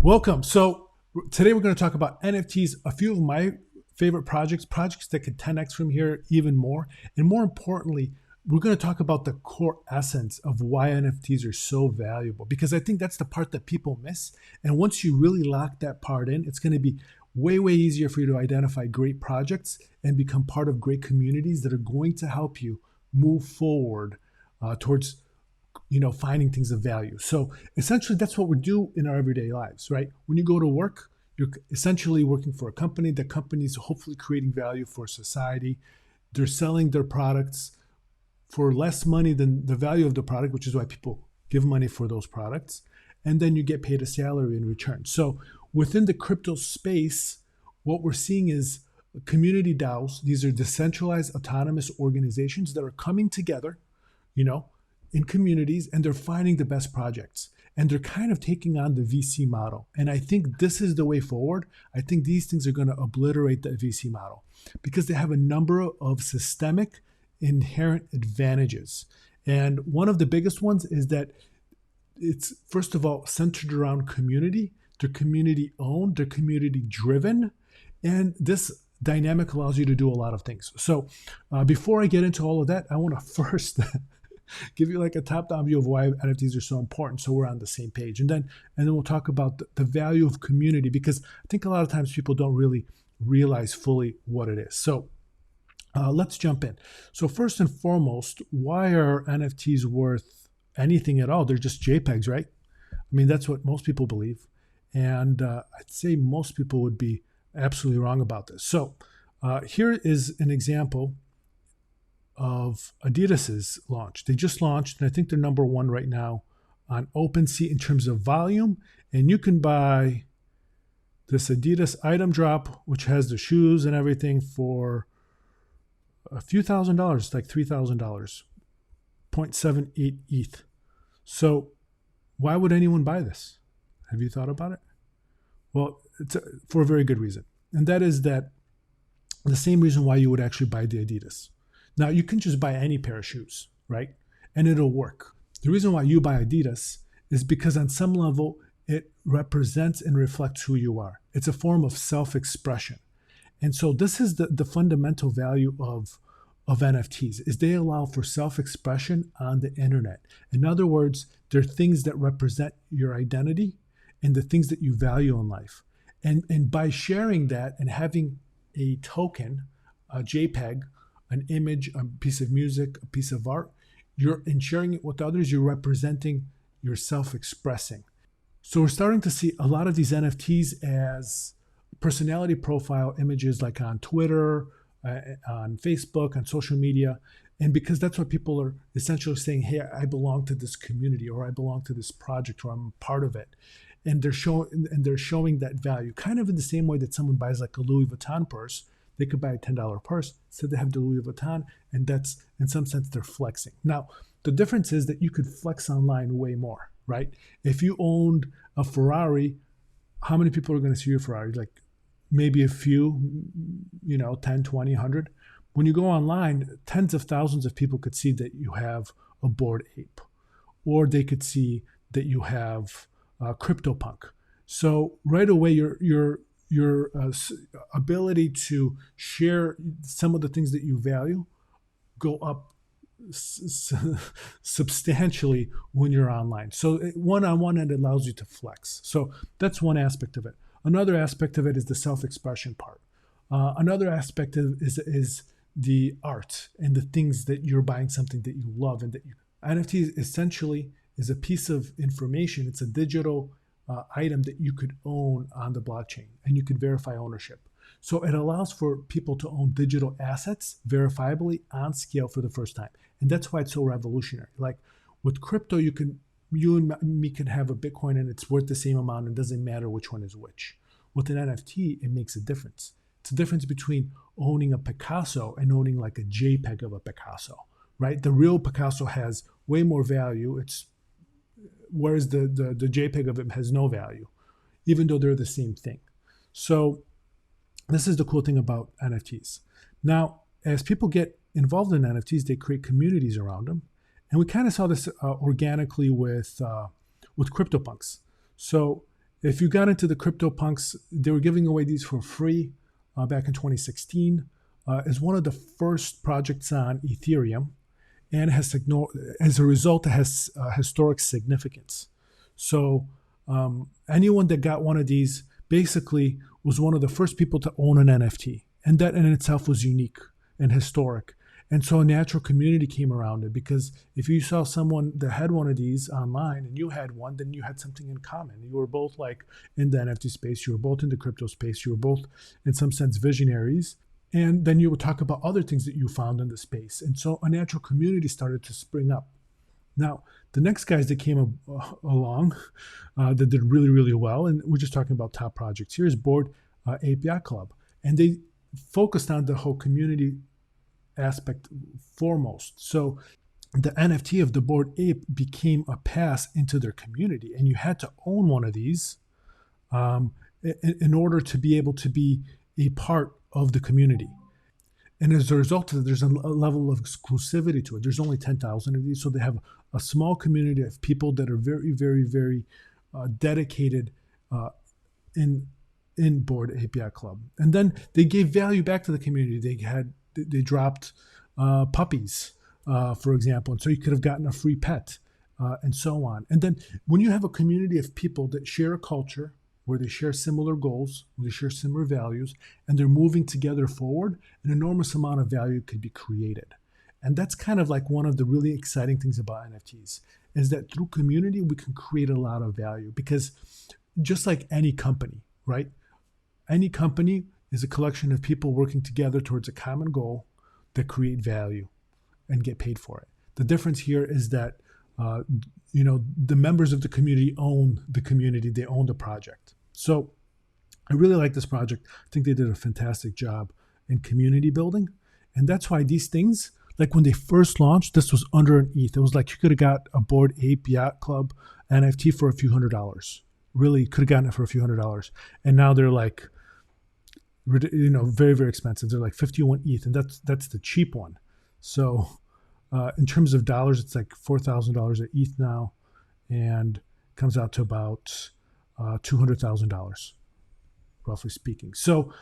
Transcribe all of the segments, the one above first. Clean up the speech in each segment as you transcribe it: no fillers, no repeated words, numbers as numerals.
Welcome. So today we're going to talk about NFTs, a few of my favorite projects that could 10x from here even more. And more importantly, we're going to talk about the core essence of why NFTs are so valuable, because I think that's the part that people miss. And once you really lock that part in, it's going to be way, way easier for you to identify great projects and become part of great communities that are going to help you move forward towards finding things of value. So essentially that's what we do in our everyday lives, right? When you go to work, you're essentially working for a company. The company is hopefully creating value for society. They're selling their products for less money than the value of the product, which is why people give money for those products. And then you get paid a salary in return. So within the crypto space, what we're seeing is community DAOs. These are decentralized autonomous organizations that are coming together, in communities, and they're finding the best projects, and they're kind of taking on the VC model. And I think this is the way forward. I think these things are going to obliterate the VC model because they have a number of systemic inherent advantages. And one of the biggest ones is that it's, first of all, centered around community. They're community owned, they're community driven, and this dynamic allows you to do a lot of things. So before I get into all of that, I want to first give you like a top-down view of why NFTs are so important, so we're on the same page. And then we'll talk about the value of community, because I think a lot of times people don't really realize fully what it is. So let's jump in. So first and foremost, why are NFTs worth anything at all? They're just JPEGs, right? I mean, that's what most people believe. And I'd say most people would be absolutely wrong about this. So here is an example of Adidas's launch. They just launched, and I think they're number one right now on OpenSea in terms of volume. And you can buy this Adidas item drop, which has the shoes and everything, for a few $1,000s, like $3,000, 0.78 ETH. So why would anyone buy this? Have you thought about it? Well, it's for a very good reason. And that is that the same reason why you would actually buy the Adidas. Now, you can just buy any pair of shoes, right? And it'll work. The reason why you buy Adidas is because on some level, it represents and reflects who you are. It's a form of self-expression. And so this is the fundamental value of NFTs, is they allow for self-expression on the internet. In other words, they're things that represent your identity and the things that you value in life. And by sharing that and having a token, a JPEG, an image, a piece of music, a piece of art, and sharing it with others, you're representing, you're self-expressing. So we're starting to see a lot of these NFTs as personality profile images, like on Twitter, on Facebook, on social media. And because that's what people are essentially saying, hey, I belong to this community, or I belong to this project, or I'm part of it. And they're showing that value, kind of in the same way that someone buys like a Louis Vuitton purse. They could buy a $10 purse, so they have the Louis Vuitton, and that's, in some sense, they're flexing. Now, the difference is that you could flex online way more, right? If you owned a Ferrari, how many people are going to see your Ferrari? Like maybe a few, 10, 20, 100. When you go online, tens of thousands of people could see that you have a Bored Ape, or they could see that you have CryptoPunk. So right away, your ability to share some of the things that you value go up substantially when you're online. So one-on-one, it allows you to flex. So that's one aspect of it. Another aspect of it is the self-expression part. Another aspect is the art and the things that you're buying, something that you love, and that NFT essentially is a piece of information. It's a digital item that you could own on the blockchain, and you could verify ownership. So it allows for people to own digital assets verifiably on scale for the first time. And that's why it's so revolutionary. Like with crypto, you and me can have a Bitcoin and it's worth the same amount, and it doesn't matter which one is which. With an NFT, it makes a difference. It's a difference between owning a Picasso and owning like a JPEG of a Picasso, right? The real Picasso has way more value. Whereas the JPEG of it has no value, even though they're the same thing. So this is the cool thing about NFTs. Now, as people get involved in NFTs, they create communities around them. And we kind of saw this organically with CryptoPunks. So If you got into the CryptoPunks, they were giving away these for free back in 2016. It's one of the first projects on Ethereum, and as a result, it has historic significance. So anyone that got one of these basically was one of the first people to own an NFT, and that in itself was unique and historic. And so a natural community came around it, because if you saw someone that had one of these online and you had one, then you had something in common. You were both like in the NFT space, you were both in the crypto space, you were both in some sense visionaries. And then you would talk about other things that you found in the space. And so a natural community started to spring up. Now, the next guys that came along that did really, really well, and we're just talking about top projects here, is Bored Ape Yacht Club. And they focused on the whole community aspect foremost. So the NFT of the Bored Ape became a pass into their community, and you had to own one of these in order to be able to be a part of the community. And as a result of it, there's a level of exclusivity to it. There's only 10,000 of these, so they have a small community of people that are very, very, very dedicated in Bored Ape Yacht Club. And then they gave value back to the community. They dropped puppies, for example, and so you could have gotten a free pet, and so on. And then when you have a community of people that share a culture, where they share similar goals, where they share similar values, and they're moving together forward, an enormous amount of value could be created. And that's kind of like one of the really exciting things about NFTs, is that through community, we can create a lot of value. Because just like any company, right? Any company is a collection of people working together towards a common goal that create value and get paid for it. The difference here is that the members of the community own the community, they own the project. So I really like this project. I think they did a fantastic job in community building. And that's why these things, like when they first launched, this was under an ETH. It was like you could have got a Bored Ape Yacht Club NFT for a few $100s. Really could have gotten it for a few $100s. And now they're like, very, very expensive. They're like 51 ETH, and that's the cheap one. So in terms of dollars, it's like $4,000 at ETH now, and comes out to about $200,000, roughly speaking. So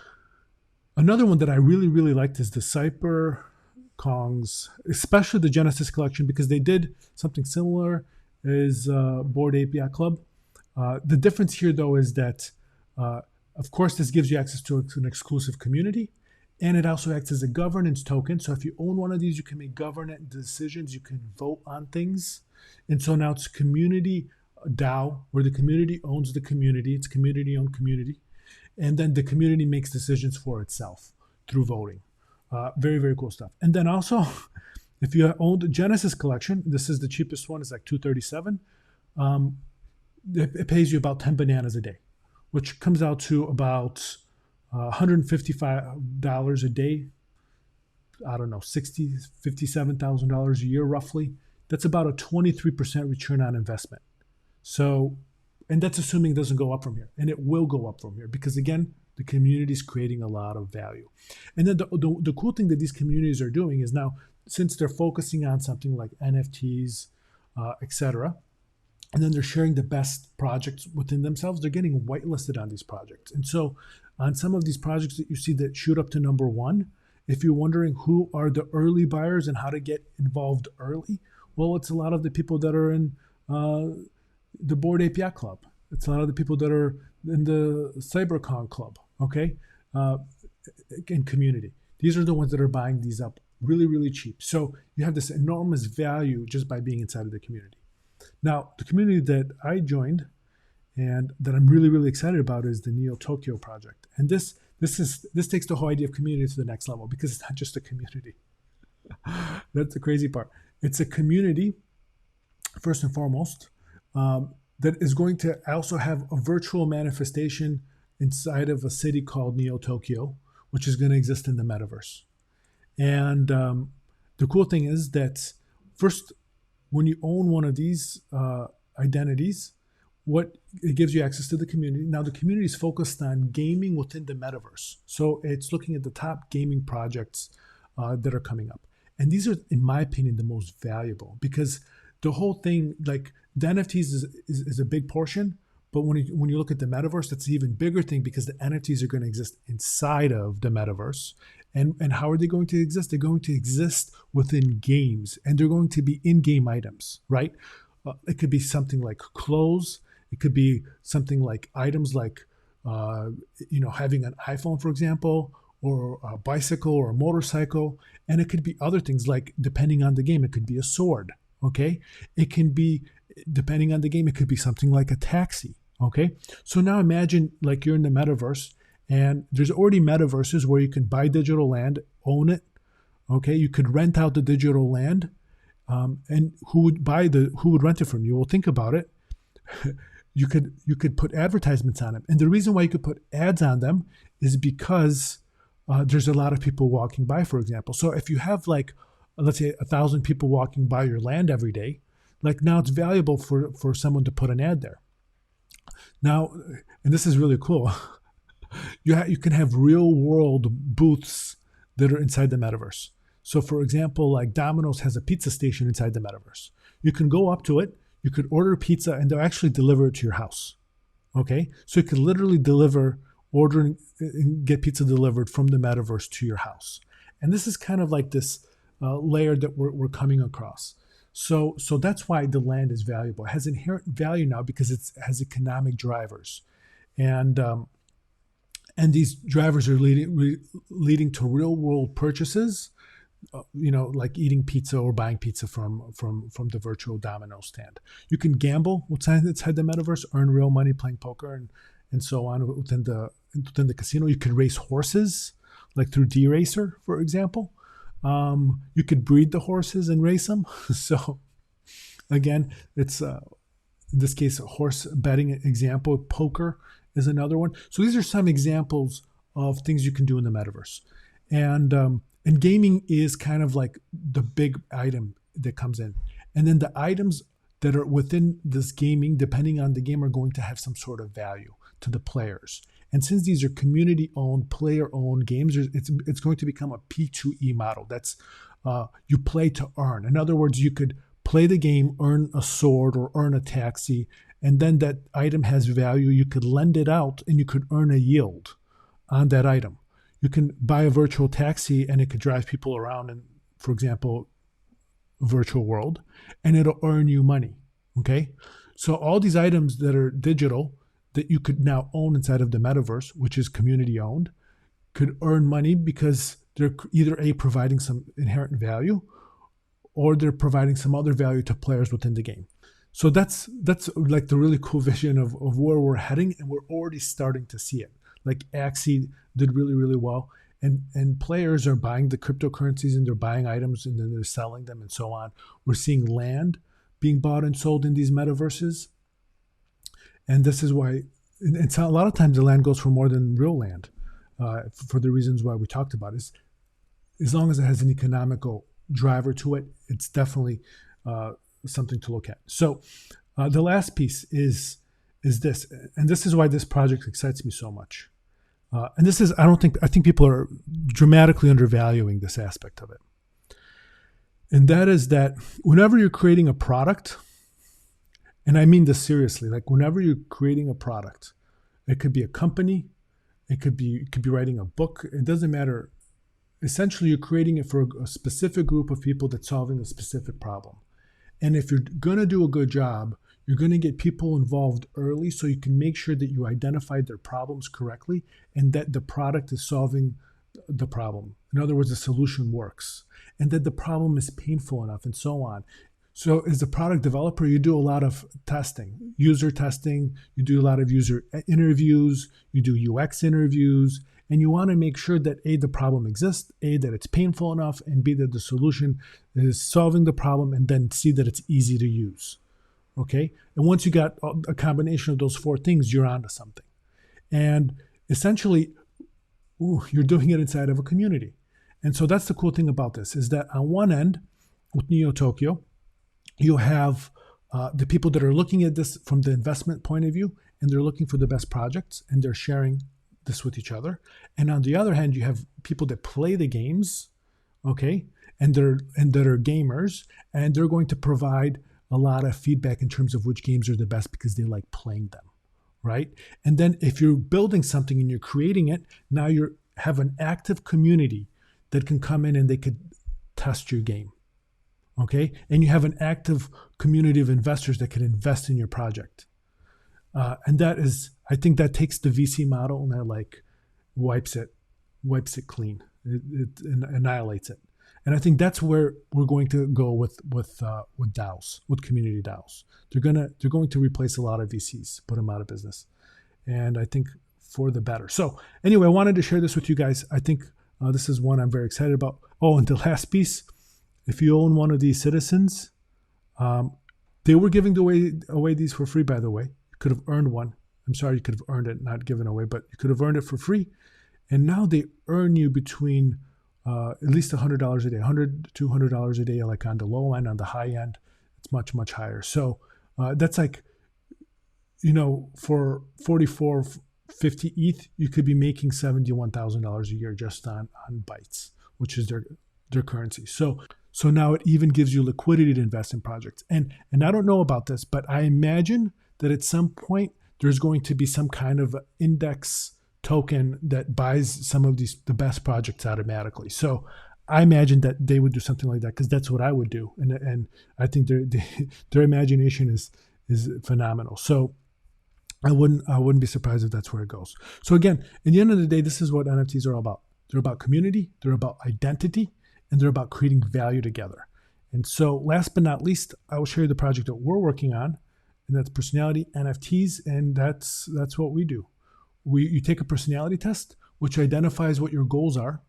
another one that I really, really liked is the CyberKongzz, especially the Genesis collection, because they did something similar as Bored Ape Yacht Club. The difference here, though, is that, of course, this gives you access to an exclusive community, and it also acts as a governance token. So if you own one of these, you can make governance decisions, you can vote on things. And so now it's Community DAO, where the community owns the community. It's community-owned community. And then the community makes decisions for itself through voting. Very, very cool stuff. And then also, if you own the Genesis collection, this is the cheapest one. It's like $237. It pays you about 10 bananas a day, which comes out to about $155 a day. I don't know, $57,000 a year roughly. That's about a 23% return on investment. So, and that's assuming it doesn't go up from here. And it will go up from here because, again, the community is creating a lot of value. And then the cool thing that these communities are doing is now, since they're focusing on something like NFTs, etc., and then they're sharing the best projects within themselves, they're getting whitelisted on these projects. And so on some of these projects that you see that shoot up to number one, if you're wondering who are the early buyers and how to get involved early, well, it's a lot of the people that are in the Bored Ape Yacht Club. It's a lot of the people that are in the CyberKongzz club, okay, in community. These are the ones that are buying these up really, really cheap. So you have this enormous value just by being inside of the community. Now, the community that I joined and that I'm really, really excited about is the Neo Tokyo project. And this takes the whole idea of community to the next level because it's not just a community. That's the crazy part. It's a community, first and foremost, that is going to also have a virtual manifestation inside of a city called Neo Tokyo, which is going to exist in the Metaverse. And the cool thing is that first, when you own one of these identities, it gives you access to the community. Now, the community is focused on gaming within the Metaverse. So it's looking at the top gaming projects that are coming up. And these are, in my opinion, the most valuable because the whole thing, like the NFTs is a big portion, But when you look at the metaverse, that's an even bigger thing because the NFTs are going to exist inside of the metaverse. And how are they going to exist? They're going to exist within games, and they're going to be in-game items, right? It could be something like clothes. It could be something like items like, having an iPhone, for example, or a bicycle or a motorcycle. And it could be other things like, depending on the game, it could be a sword, okay? It can be, depending on the game, it could be something like a taxi, okay? So now imagine like you're in the metaverse, and there's already metaverses where you can buy digital land, own it, okay? You could rent out the digital land, and who would rent it from you? Well, think about it. You could put advertisements on them, and the reason why you could put ads on them is because there's a lot of people walking by, for example. So if you have like, let's say 1,000 people walking by your land every day, like now it's valuable for someone to put an ad there. Now, and this is really cool. You can have real world booths that are inside the metaverse. So for example, like Domino's has a pizza station inside the metaverse. You can go up to it, you could order pizza, and they'll actually deliver it to your house. Okay? So you could literally order and get pizza delivered from the metaverse to your house. And this is kind of like this layer that we're coming across. So that's why the land is valuable. It has inherent value now because it has economic drivers. And these drivers are leading to real world purchases, like eating pizza or buying pizza from the virtual Domino stand. You can gamble inside the metaverse, earn real money playing poker and so on within the casino. You could race horses, like through D-Racer, for example. You could breed the horses and race them. So again, it's in this case a horse betting example. Poker is another one. So these are some examples of things you can do in the metaverse. And gaming is kind of like the big item that comes in. And then the items that are within this gaming, depending on the game, are going to have some sort of value to the players. And since these are community-owned, player-owned games, it's going to become a P2E model. That's you play to earn. In other words, you could play the game, earn a sword or earn a taxi, and then that item has value. You could lend it out, and you could earn a yield on that item. You can buy a virtual taxi, and it could drive people around in, for example, a virtual world, and it'll earn you money, okay? So all these items that are digital that you could now own inside of the metaverse, which is community owned, could earn money because they're either providing some inherent value, or they're providing some other value to players within the game. So that's like the really cool vision of where we're heading, and we're already starting to see it. Like Axie did really, really well, and players are buying the cryptocurrencies, and they're buying items, and then they're selling them and so on. We're seeing land being bought and sold in these metaverses. And this is why, and a lot of times the land goes for more than real land, for the reasons why we talked about. Is as long as it has an economical driver to it, it's definitely something to look at. So the last piece is this, and this is why this project excites me so much. And this is, I think people are dramatically undervaluing this aspect of it. And that is that whenever you're creating a product, and I mean this seriously, like whenever you're creating a product, it could be a company, it could be writing a book, it doesn't matter. Essentially, you're creating it for a specific group of people that's solving a specific problem. And if you're going to do a good job, you're going to get people involved early so you can make sure that you identified their problems correctly and that the product is solving the problem. In other words, the solution works and that the problem is painful enough and so on. So as a product developer, you do a lot of testing, user testing, you do a lot of user interviews, you do UX interviews, and you want to make sure that A, the problem exists, A, that it's painful enough, and B, that the solution is solving the problem, and then C, that it's easy to use. Okay? And once you got a combination of those four things, you're onto something. And essentially, you're doing it inside of a community. And so that's the cool thing about this, is that on one end, with Neo Tokyo, you have the people that are looking at this from the investment point of view, and they're looking for the best projects, and they're sharing this with each other. And on the other hand, you have people that play the games, okay, and that are gamers, and they're going to provide a lot of feedback in terms of which games are the best because they like playing them, right? And then if you're building something and you're creating it, now you have an active community that can come in and they could test your game, okay? And you have an active community of investors that can invest in your project. And that is, I think that takes the VC model and that like wipes it clean. It annihilates it. And I think that's where we're going to go with DAOs, with community DAOs. They're going to replace a lot of VCs, put them out of business, and I think for the better. So anyway, I wanted to share this with you guys. I think this is one I'm very excited about. Oh, and the last piece, if you own one of these citizens, they were giving away these for free. By the way, you could have earned one. I'm sorry, you could have earned it, not given away, but you could have earned it for free. And now they earn you between at least $100 a day, $100 to $200 a day, like on the low end. On the high end, it's much, much higher. So that's like, for 44.50 ETH, you could be making $71,000 a year just on bytes, which is their currency. So now it even gives you liquidity to invest in projects. And I don't know about this, but I imagine that at some point there's going to be some kind of index token that buys some of the best projects automatically. So I imagine that they would do something like that because that's what I would do. And I think their imagination is phenomenal. So I wouldn't be surprised if that's where it goes. So again, in the end of the day, this is what NFTs are all about. They're about community, they're about identity, and they're about creating value together. And so last but not least, I will show you the project that we're working on, and that's personality NFTs, and that's what we do. You take a personality test, which identifies what your goals are.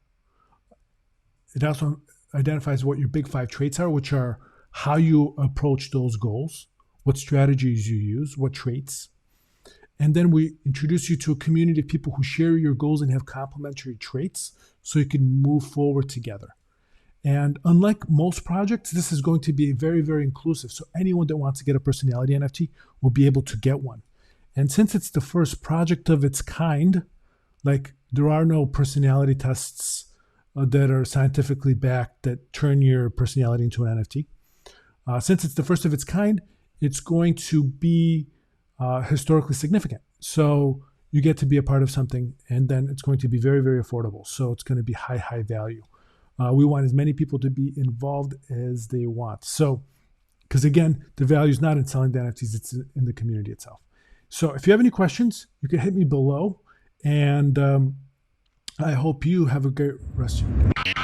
It also identifies what your big 5 traits are, which are how you approach those goals, what strategies you use, what traits. And then we introduce you to a community of people who share your goals and have complementary traits so you can move forward together. And unlike most projects, this is going to be very, very inclusive. So anyone that wants to get a personality NFT will be able to get one. And since it's the first project of its kind, like there are no personality tests that are scientifically backed that turn your personality into an NFT. Since it's the first of its kind, it's going to be historically significant. So you get to be a part of something, and then it's going to be very, very affordable. So it's going to be high value. We want as many people to be involved as they want. So, because again, the value is not in selling the NFTs, it's in the community itself. So if you have any questions, you can hit me below, and I hope you have a great rest of your day.